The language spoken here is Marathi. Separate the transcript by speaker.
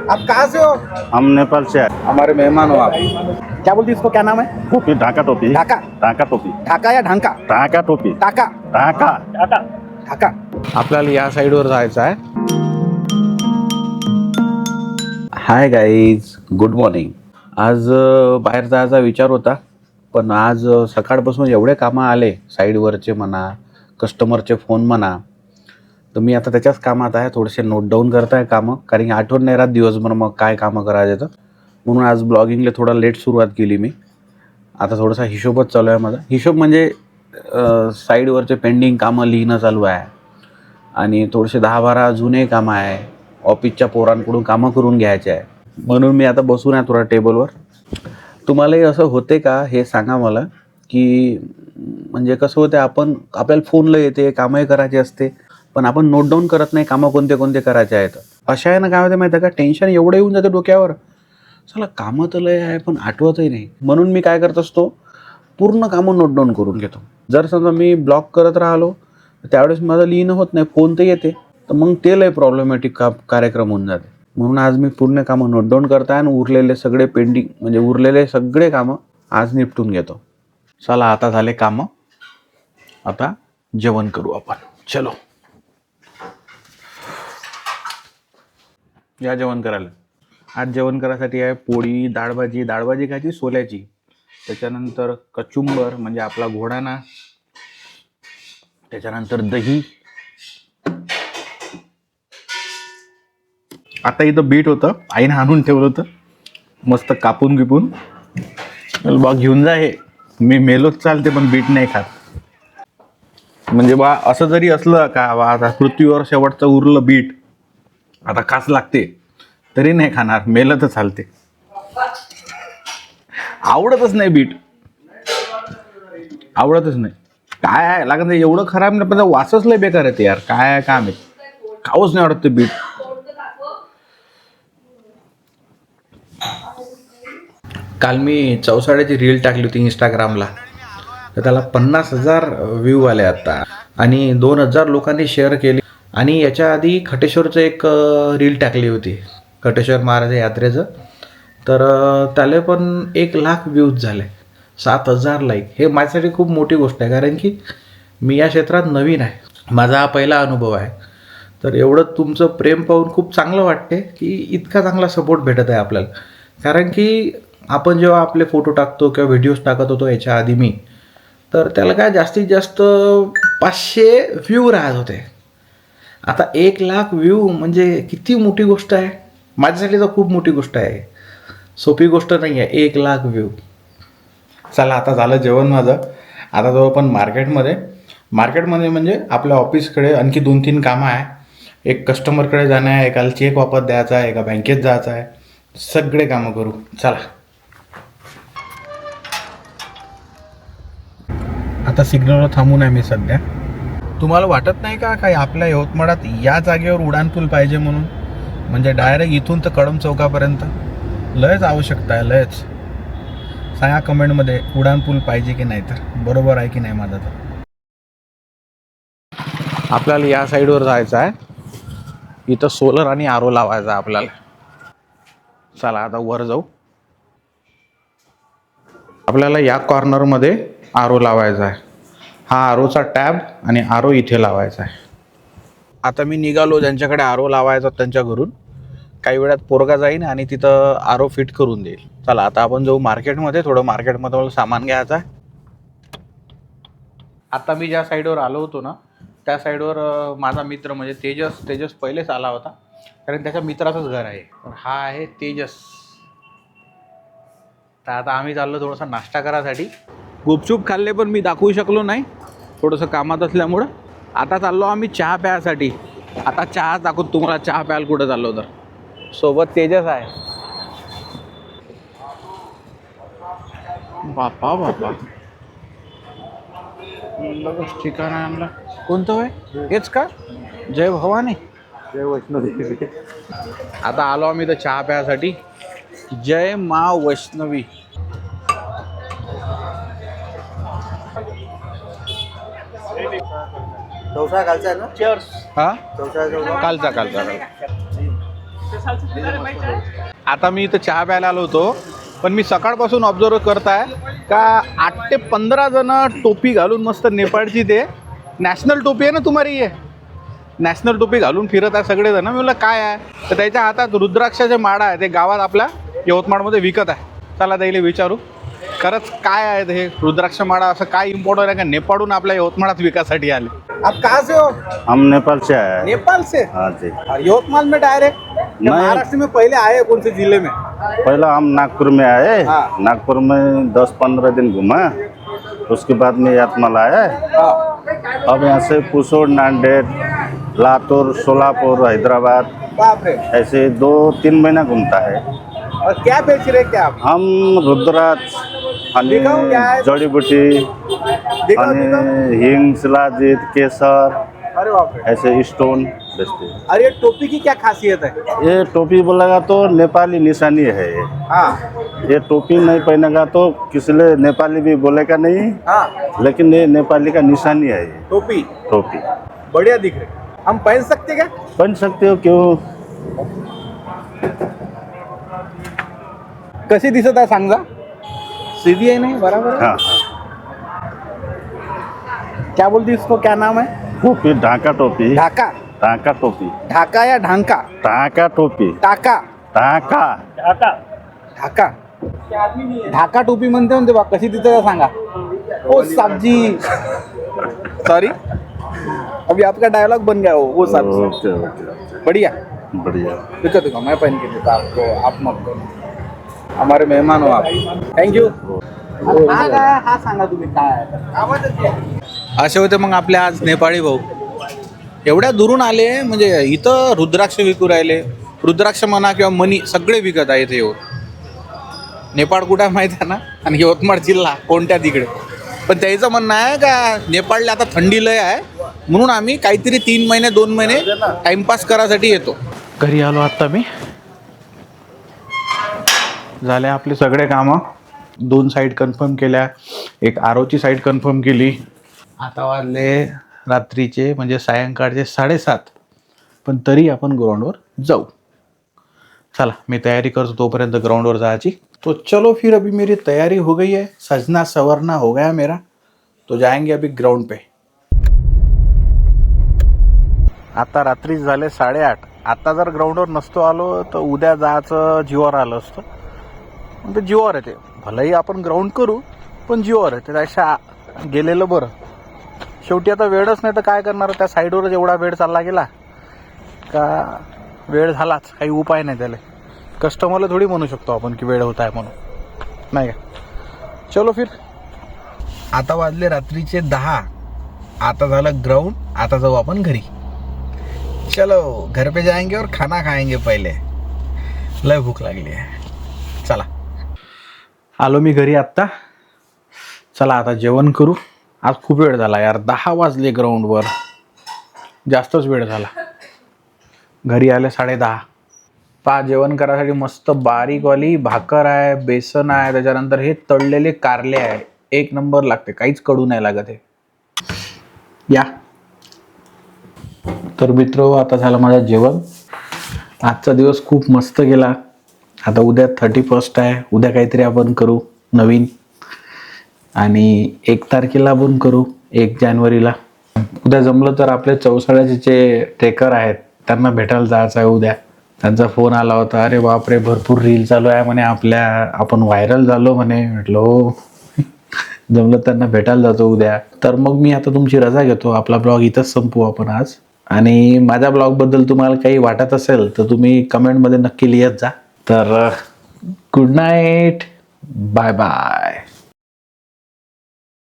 Speaker 1: आप कहाँ से हो?
Speaker 2: हम नेपाल से आए।
Speaker 1: हमारे मेहमान हो आप। क्या बोलते इसको, क्या नाम है?
Speaker 2: टोपी, ढाका टोपी।
Speaker 1: ढाका?
Speaker 2: ढाका टोपी।
Speaker 1: ढाका या ढांका?
Speaker 2: ढाका टोपी।
Speaker 1: टाका?
Speaker 2: ढाका। ढाका।
Speaker 1: ढाका.
Speaker 3: आपल्याला या साईडवर जायचं आहे.
Speaker 4: Hi guys, good morning. आज बाहेर जायचा विचार होता, पण आज सकाळपासून एवढे कामं आले, साईडवरचे म्हणा, कस्टमरचे फोन म्हणा, तर मी आता त्याच्याच कामात आहे. थोडेसे नोट डाऊन करत आहे कामं, कारण की आठवण नाही राहत दिवसभर मग काय कामं करायचे. तर म्हणून आज ब्लॉगिंगला थोडा लेट सुरुवात केली मी. आता थोडासा हिशोबच चालू आहे माझा. हिशोब म्हणजे साईडवरचे पेंडिंग कामं लिहिणं चालू आहे आणि थोडेसे 10-12 जुने कामं आहे. ऑफिसच्या पोरांकडून कामं करून घ्यायचे आहे, म्हणून मी आता बसून आहे थोडा टेबलवर. तुम्हालाही असं होते का हे सांगा मला, की म्हणजे कसं होते, आपल्याला फोनला येते, कामंही करायची असते, पण आपण नोट डाऊन करत नाही कामं कोणते कोणते करायचे आहेत. अशा आहे ना, काय होते माहिती आहे का, टेन्शन एवढं येऊन जातं डोक्यावर, चला कामं तर लय आहे पण आठवतही नाही. म्हणून मी काय करत असतो, पूर्ण कामं नोट डाऊन करून घेतो. जर समजा मी ब्लॉग करत राहिलो त्यावेळेस माझं लिहिणं होत नाही, फोन तर येते, तर मग ते लय प्रॉब्लेमॅटिक कार्यक्रम होऊन जाते. म्हणून आज मी पूर्ण कामं नोट डाऊन करत आहे आणि उरलेले सगळे पेंडिंग म्हणजे उरलेले सगळे कामं आज निपटून घेतो. चला आता झाले कामं, आता जेवण करू आपण. चलो या जेवण करायला. आज जेवण करायसाठी आहे पोळी, डाळभाजी खायची सोल्याची, त्याच्यानंतर कचुंबर म्हणजे आपला घोडाणा, त्याच्यानंतर दही. आता इथं बीट होतं, आईने आणून ठेवलं होतं, मस्त कापून गिपून. बा घेऊन जा, हे मी मेलोच चालते पण बीट नाही खात. म्हणजे बा असं जरी असलं का बा आता पृथ्वीवर शेवटचं उरलं बीट, आता खास लागते, तरी नाही खाणार, मेलं तर चालते. आवडतच नाही बीट, आवडतच नाही. काय आहे लागत नाही, एवढं खराब नाही पण वासच लय बेकार आहे ते यार. काय काम आहे, खाऊच नाही आवडत ते बीट. काल मी चौसाळ्याची रील टाकली होती इंस्टाग्रामला, तर त्याला 50,000 व्ह्यू आले आता आणि 2,000 लोकांनी शेअर केली. आणि याच्या आधी खटेश्वरचं एक रील टाकली होती, खटेश्वर महाराज यात्रेचं, तर त्याला पण 1,00,000 व्ह्यूज झाले, 7,000 लाईक. हे माझ्यासाठी खूप मोठी गोष्ट आहे, कारण की मी या क्षेत्रात नवीन आहे, माझा हा पहिला अनुभव आहे. तर एवढं तुमचं प्रेम पाहून खूप चांगलं वाटते की इतका चांगला सपोर्ट भेटत आहे आपल्याला. कारण की आपण जेव्हा आपले फोटो टाकतो किंवा व्हिडिओज टाकत होतो याच्या आधी मी, तर त्याला काय जास्तीत जास्त 500 व्ह्यू राहत होते. आता 1,00,000 व्ह्यू म्हणजे किती मोठी गोष्ट आहे. माझ्यासाठी तर खूप मोठी गोष्ट आहे, सोपी गोष्ट नाही आहे 1,00,000 व्ह्यू. चला आता झालं जेवण माझं. आता जो आपण मार्केटमध्ये म्हणजे आपल्या ऑफिसकडे आणखी 2-3 कामं आहे. एक कस्टमरकडे जाणं आहे, एकाला चेक वापस द्यायचा आहे, एका बँकेत जायचं आहे. सगळे कामं करू चला. आता सिग्नलवर थांबून आहे मी सध्या. तुम्हाला वाटत नाही का काही आपल्या यवतमाळात या जागेवर उड्डाणपूल पाहिजे म्हणून, म्हणजे डायरेक्ट इथून तर कळंब चौकापर्यंत लयच आवश्यकता आहे, लयच. सांगा कमेंटमध्ये उड्डाणपूल पाहिजे की नाही, तर बरोबर आहे की नाही माझं. तर
Speaker 3: आपल्याला या साईडवर जायचं आहे, इथं सोलर आणि आरो लावायचा आहे आपल्याला. चला आता वर जाऊ. आपल्याला या कॉर्नरमध्ये आरो लावायचा आहे. हा आरोचा टॅब आणि आरो इथे लावायचा आहे. आता मी निघालो ज्यांच्याकडे आरो लावायचा त्यांच्या घरून. काही वेळात पोरगा जाईन आणि तिथं आरो फिट करून देईल. चला आता आपण जाऊ मार्केटमध्ये. थोडं मार्केटमध्ये मला सामान घ्यायचं आहे. आता मी ज्या साईडवर आलो होतो ना, त्या साईडवर माझा मित्र म्हणजे तेजस पहिलेच आला होता, कारण त्याच्या मित्राचंच घर आहे. हा आहे तेजस. तर आता आम्ही चाललो थोडासा नाश्ता करायसाठी. गुपचूप खाल्ले पण मी दाखवू शकलो नाही, थोडंसं कामात असल्यामुळं. आता चाललो आम्ही चहा प्यायसाठी. आता चहा दाखवतो तुम्हाला, चहा प्यायला कुठं चाललो तर. सोबत तेजस आहे. बापा लगच ठिकाण आहे आणला. कोणतं होय हेच का? जय भवानी,
Speaker 2: जय वैष्णवी.
Speaker 3: आता आलो आम्ही तर चहा प्यायसाठी. जय मा वैष्णवी.
Speaker 1: चौसा कालचा आहे ना?
Speaker 3: हा
Speaker 1: चौसा
Speaker 3: कालचा आता मी इथं चहा प्यायला आलो होतो, पण मी सकाळपासून ऑब्झर्व करताय का 8 ते 15 जण टोपी घालून मस्त नेपाळची, ते नॅशनल टोपी आहे ना तुम्हारी, ये नॅशनल टोपी घालून फिरत आहे सगळेजण. मी म्हणलं काय आहे, तर त्याच्या हातात रुद्राक्षाचे माळा आहे, ते गावात आपल्या यवतमाळमध्ये विकत आहे. चला त्याला विचारू खरंच काय आहे हे रुद्राक्ष माळा, असं काय इम्पॉर्टंट आहे का नेपाळहून आपल्या यवतमाळात विकासाठी आले.
Speaker 1: आप कहाँ से हो?
Speaker 2: हम नेपाल से आए हैं।
Speaker 1: नेपाल से?
Speaker 2: हाँ जी।
Speaker 1: और यवतमाल में डायरेक्ट?
Speaker 2: नहीं।
Speaker 1: महाराष्ट्र में पहले आए कौन से जिले में?
Speaker 2: पहला हम नागपुर में आए।
Speaker 1: हाँ।
Speaker 2: नागपुर में 10-15 दिन घूमा, उसके बाद में यवतमाल आए।
Speaker 1: हाँ।
Speaker 2: अब यहाँ से पुसोड़, नांदेड़, लातूर, सोलापुर, हैदराबाद,
Speaker 1: बाप रे।
Speaker 2: ऐसे 2-3 महीना घूमता है।
Speaker 1: और क्या बेच रहे क्या आप?
Speaker 2: हम रुद्राक्ष,
Speaker 1: दिखाओ क्या है?
Speaker 2: जड़ी बूटी,
Speaker 1: दिखाओ दिखाओ।
Speaker 2: हिंग, शिलाजीत, केसर,
Speaker 1: अरे बाप रे।
Speaker 2: ऐसे स्टोन बेचते हैं।
Speaker 1: और ये टोपी की क्या खासियत है?
Speaker 2: ये टोपी बोलेगा तो नेपाली निशानी है ये।
Speaker 1: हाँ
Speaker 2: ये टोपी नहीं पहनेगा तो किसी ने नेपाली भी बोलेगा नहीं,
Speaker 1: हाँ।
Speaker 2: लेकिन ये नेपाली का निशानी है ये
Speaker 1: टोपी
Speaker 2: टोपी।
Speaker 1: बढ़िया दिख रहे, हम पहन सकते क्या?
Speaker 2: पहन सकते हो, क्यों?
Speaker 1: कशी दिसत आहे सांगा? सीधी आहे नाही बराबर आहे?
Speaker 2: हाँ,
Speaker 1: क्या बोलते इसको, क्या नाम है?
Speaker 2: टोपी, ढाका टोपी।
Speaker 1: ढाका?
Speaker 2: ढाका टोपी,
Speaker 1: ढाका या ढांका?
Speaker 2: ढाका टोपी,
Speaker 1: टाका?
Speaker 2: ढाका।
Speaker 1: ढाका ढाका टोपी म्हणते बा, कशी दिसत आहे सांगा. ओ साबजी, सॉरी, अभी आपका डायलॉग बन गया वो साबजी.
Speaker 2: ओके ओके,
Speaker 1: बढ़िया.
Speaker 2: बढ़िया।
Speaker 1: देखो मैं पहन के देता आपको, आप मत करो, हमारे मेहमान हो आप. थँक्यू. हा सांगा तुम्ही काय आहे.
Speaker 3: असे होते मग आपले आज नेपाळी भाऊ, एवढ्या दुरून आले, म्हणजे इथं रुद्राक्ष विकू राहिले. रुद्राक्ष म्हणा किंवा मनी सगळे विकत आहे इथे येऊन. नेपाळ कुठं आहे माहीत आहे ना, आणि यवतमाळ जिल्हा कोणत्या तिकडे. पण त्याचं म्हणणं आहे का नेपाळला आता थंडी लय आहे, म्हणून आम्ही काहीतरी 3 महिने 2 महिने टाइमपास करायसाठी येतो. घरी आलो आत्ता मी, झाले आपले सगळे कामं. 2 साईड कन्फर्म केल्या, एक आरोची साईड कन्फर्म केली. आता वाजले रात्रीचे म्हणजे सायंकाळचे 7:30, पण तरी आपण ग्राउंडवर जाऊ. चला मी तयारी करतो तोपर्यंत ग्राउंडवर जायची. तो चलो फिर, अभी मेरी तैयारी हो गई है, सजना सवरना हो गया मेरा, तो जाएंगे अभी ग्राउंड पे. आता रात्री झाले 8:30. आता जर ग्राउंडवर नसतो आलो तर उद्या जायचं जीवावर आलं असतं. म्हणजे जीवावर येते, भलेही आपण ग्राउंड करू पण जीवावर येते, त्यापेक्षा गेलेलं बरं. शेवटी आता वेळच नाही तर काय करणार, त्या साईडवरच एवढा वेळ चालला गेला का वेळ झालाच, काही उपाय नाही त्याला. कस्टमरला थोडी म्हणू शकतो आपण की वेळ होत आहे म्हणून, नाही का. चलो फिर. आता वाजले रात्रीचे 10. आता झालं ग्राउंड, आता जाऊ आपण घरी. चलो घर पे जाएंगे और खाना खाएंगे पहिले, लय भूक लागली आहे. चला आलो मी घरी आत्ता. चला आता जेवण करू. आज खूप वेळ झाला यार, 10 वाजले ग्राउंडवर, जास्तच वेळ झाला. घरी आले 10:30. जेवण करायसाठी मस्त बारीकवाली भाकर आहे, बेसन आहे, त्याच्यानंतर हे तळलेले कारले आहे. 1 नंबर लागते, काहीच कडू नाही लागत आहे. या तर मित्र, आता झालं माझं जेवण. आजचा दिवस खूप मस्त गेला. आता उद्या 31 आहे, उद्या काहीतरी आपण करू नवीन, आणि 1 तारखेला आपण करू 1 जानेवारीला. उद्या जमलं तर आपले चौसाळ्याचे जे ट्रेकर आहेत त्यांना भेटायला जायचं आहे उद्या. त्यांचा फोन आला होता, अरे बापरे भरपूर रील चालू आहे म्हणे आपल्या, आपण व्हायरल झालो म्हणे. म्हटलं हो, जमलं त्यांना भेटायला जातो उद्या. तर मग मी आता तुमची रजा घेतो, आपला ब्लॉग इथंच संपवू आपण आज. आणि माझ्या ब्लॉगबद्दल तुम्हाला काही वाटत असेल तर तुम्ही कमेंटमध्ये नक्की लिहत जा. तर गुड नाईट, बाय बाय.